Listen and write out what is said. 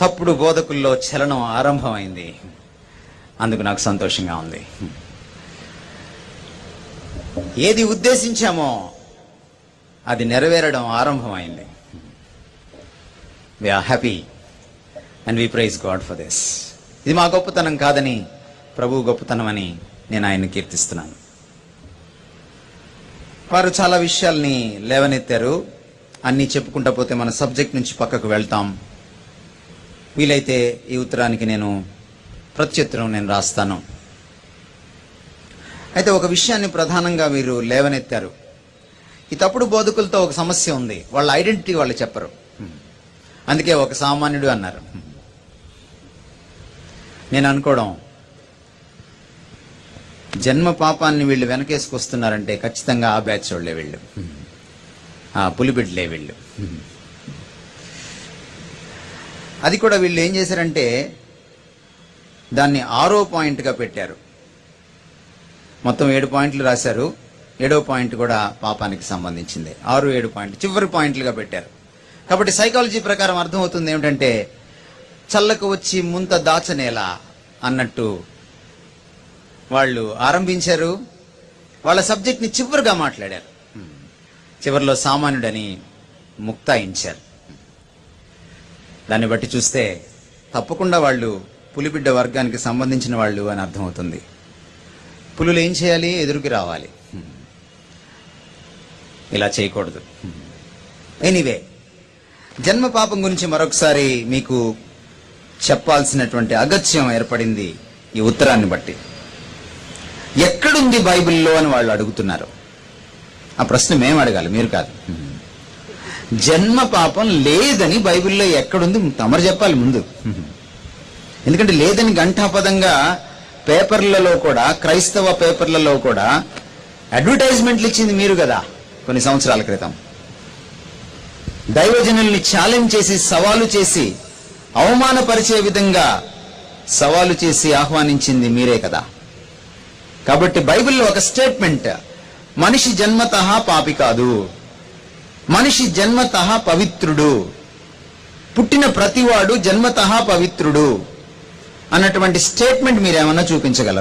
అప్పుడు బోధకుల్లో చలనం ఆరంభమైంది. అందుకు నాకు సంతోషంగా ఉంది. ఏది ఉద్దేశించామో అది నెరవేరడం ఆరంభమైంది. We are happy and we praise God for this. ఇది మా గొప్పతనం కాదని, ప్రభువు గొప్పతనం అని నేను ఆయన్ని కీర్తిస్తున్నాను. వారు చాలా విషయాల్ని లేవనెత్తారు. అన్నీ చెప్పుకుంటా పోతే మన సబ్జెక్ట్ నుంచి పక్కకు వెళ్తాం. వీలైతే ఈ ఉత్తరానికి నేను ప్రత్యుత్తరం నేను రాస్తాను. అయితే ఒక విషయాన్ని ప్రధానంగా వీరు లేవనెత్తారు. ఈ తప్పుడు బోధకులతో ఒక సమస్య ఉంది. వాళ్ళ ఐడెంటిటీ వాళ్ళు చెప్పరు. అందుకే ఒక సామాన్యుడు అన్నారు. నేను అనుకోవడం, జన్మ పాపాన్ని వీళ్ళు వెనకేసుకొస్తున్నారంటే ఖచ్చితంగా ఆ బ్యాచ్ వాళ్ళే వీళ్ళు, ఆ పులిబిడ్లే వీళ్ళు. అది కూడా వీళ్ళు ఏం చేశారంటే దాన్ని 6వ పాయింట్గా పెట్టారు. మొత్తం 7 పాయింట్లు రాశారు. 7వ పాయింట్ కూడా పాపానికి సంబంధించింది. 6, 7 పాయింట్లు చివరి పాయింట్లుగా పెట్టారు. కాబట్టి సైకాలజీ ప్రకారం అర్థమవుతుంది ఏమిటంటే, చల్లకు వచ్చి ముంత దాచనేలా అన్నట్టు వాళ్ళు ఆరంభించారు. వాళ్ళ సబ్జెక్ట్ని చివరిగా మాట్లాడారు. చివరిలో సామాన్యుడని ముక్తాయించారు. దాన్ని బట్టి చూస్తే తప్పకుండా వాళ్ళు పులిబిడ్డ వర్గానికి సంబంధించిన వాళ్ళు అని అర్థమవుతుంది. పులులు ఏం చేయాలి? ఎదురుకి రావాలి. ఇలా చేయకూడదు. ఎనీవే, జన్మ పాపం గురించి మరొకసారి మీకు చెప్పాల్సినటువంటి అగత్యం ఏర్పడింది ఈ ఉత్తరాన్ని బట్టి. ఎక్కడుంది బైబిల్లో అని వాళ్ళు అడుగుతున్నారు. ఆ ప్రశ్న మేము అడగాలి, మీరు కాదు. జన్మ పాపం లేదని బైబిల్లో ఎక్కడుంది తమరు చెప్పాలి ముందు. ఎందుకంటే లేదని ఘంటాపదంగా పేపర్లలో కూడా, క్రైస్తవ పేపర్లలో కూడా అడ్వర్టైజ్మెంట్లు ఇచ్చింది మీరు కదా కొన్ని సంవత్సరాల క్రితం. దైవజనుల్ని ఛాలెంజ్ చేసి, సవాలు చేసి, అవమానపరిచే విధంగా సవాలు చేసి ఆహ్వానించింది మీరే కదా. కాబట్టి బైబిల్లో ఒక స్టేట్మెంట్, మనిషి జన్మతః పాపి కాదు, మనిషి జన్మతః పవిత్రుడు, పుట్టిన ప్రతివాడు జన్మతః పవిత్రుడు అన్నటువంటి స్టేట్మెంట్ మీరేమన్నా చూపించగలరా?